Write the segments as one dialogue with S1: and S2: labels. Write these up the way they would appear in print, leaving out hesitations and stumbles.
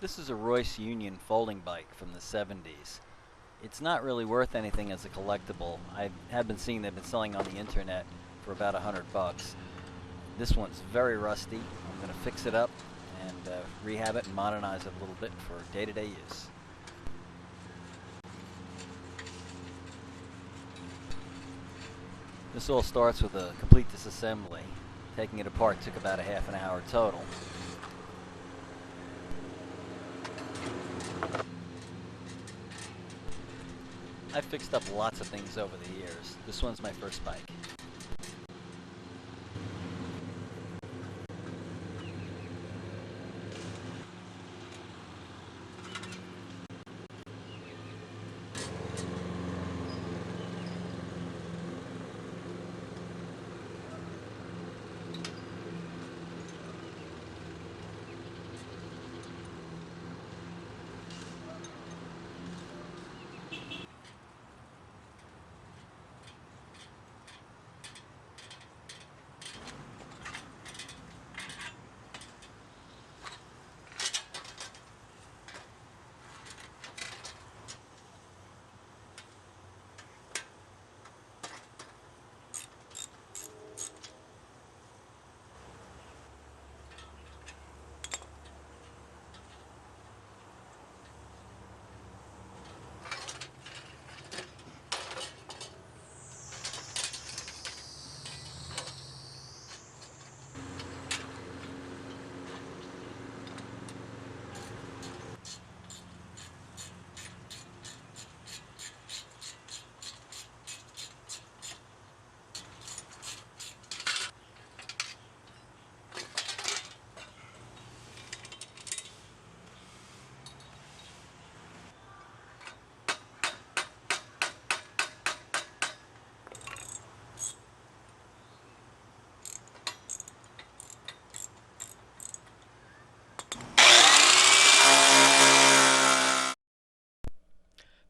S1: This is a Royce Union folding bike from the 70s. It's not really worth anything as a collectible. I have been seeing they've been selling on the internet for about $100. This one's very rusty. I'm going to fix it up and rehab it and modernize it a little bit for day-to-day use. This all starts with a complete disassembly. Taking it apart took about a half an hour total. I've fixed up lots of things over the years. This one's my first bike.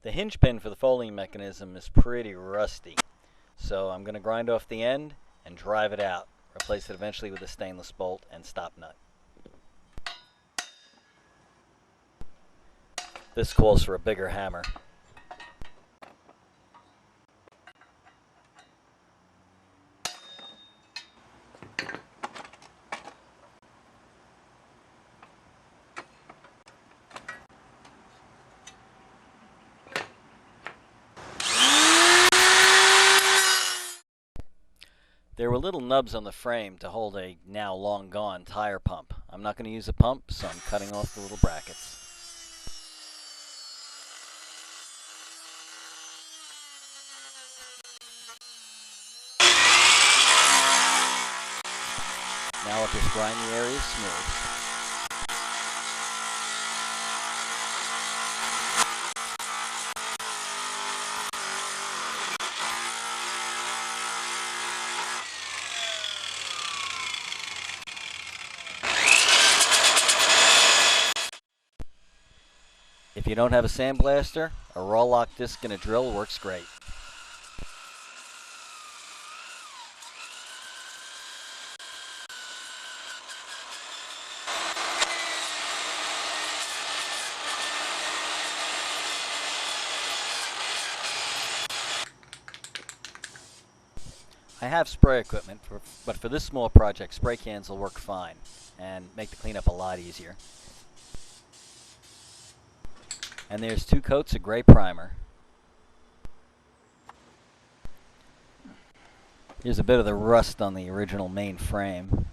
S1: The hinge pin for the folding mechanism is pretty rusty, so I'm going to grind off the end and drive it out. Replace it eventually with a stainless bolt and stop nut. This calls for a bigger hammer. There were little nubs on the frame to hold a now long gone tire pump. I'm not going to use a pump, so I'm cutting off the little brackets. Now I'll just grind the areas smooth. If you don't have a sandblaster, a Rawllock disc and a drill works great. I have spray equipment, but for this small project, spray cans will work fine and make the cleanup a lot easier. And there's 2 coats of gray primer. Here's a bit of the rust on the original main frame.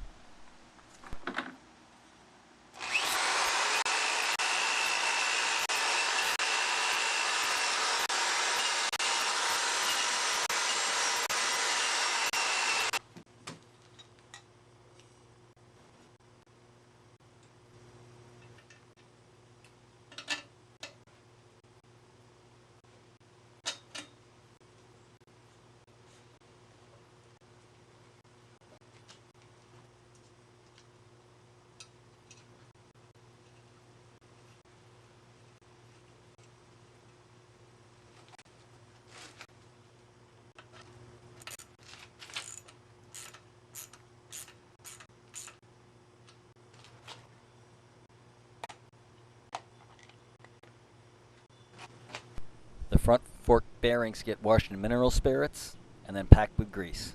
S1: Fork bearings get washed in mineral spirits and then packed with grease.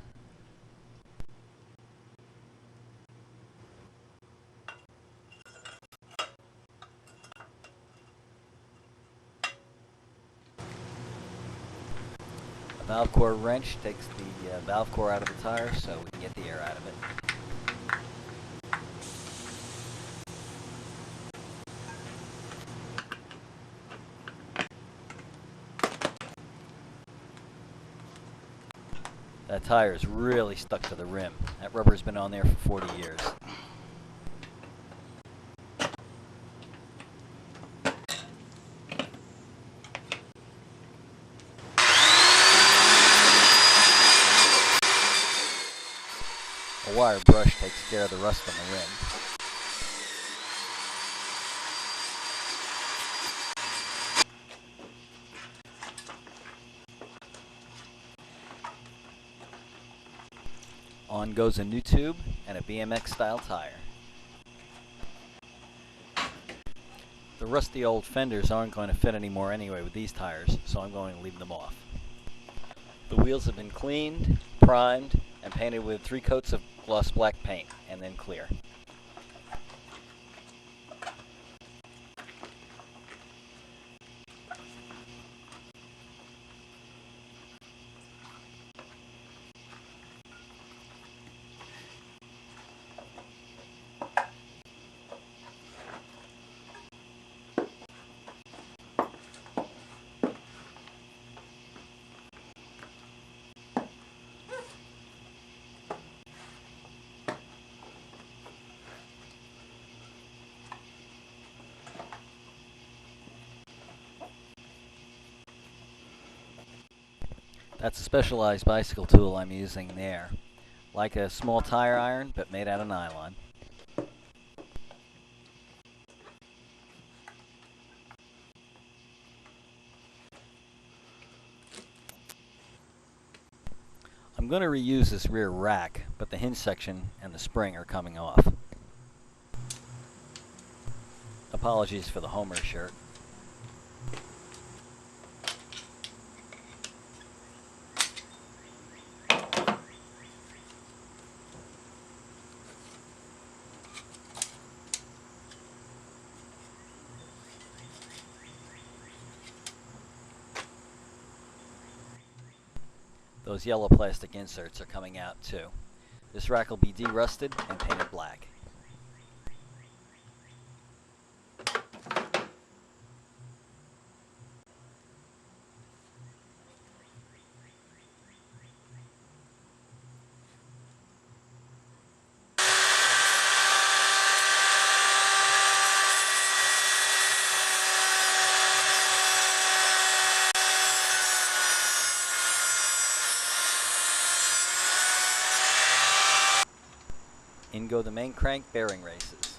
S1: A valve core wrench takes the valve core out of the tire so we can get the air out of it. That tire is really stuck to the rim. That rubber's been on there for 40 years. A wire brush takes care of the rust on the rim. On goes a new tube and a BMX style tire. The rusty old fenders aren't going to fit anymore anyway with these tires, so I'm going to leave them off. The wheels have been cleaned, primed, and painted with 3 coats of gloss black paint, and then clear. That's a specialized bicycle tool I'm using there. Like a small tire iron, but made out of nylon. I'm going to reuse this rear rack, but the hinge section and the spring are coming off. Apologies for the Homer shirt. Those yellow plastic inserts are coming out too. This rack will be de-rusted and painted black. In go the main crank bearing races.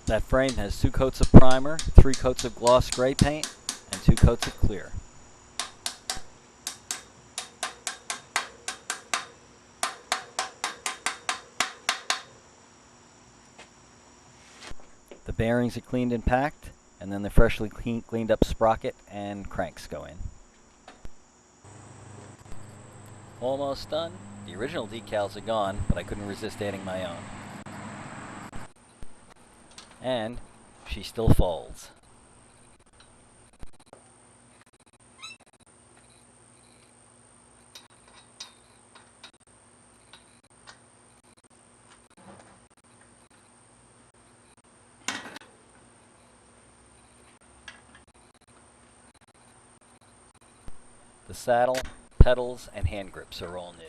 S1: That frame has 2 coats of primer, 3 coats of gloss gray paint, and 2 coats of clear. The bearings are cleaned and packed, and then the freshly cleaned up sprocket and cranks go in. Almost done. The original decals are gone, but I couldn't resist adding my own. And she still folds. The saddle, pedals, and hand grips are all new.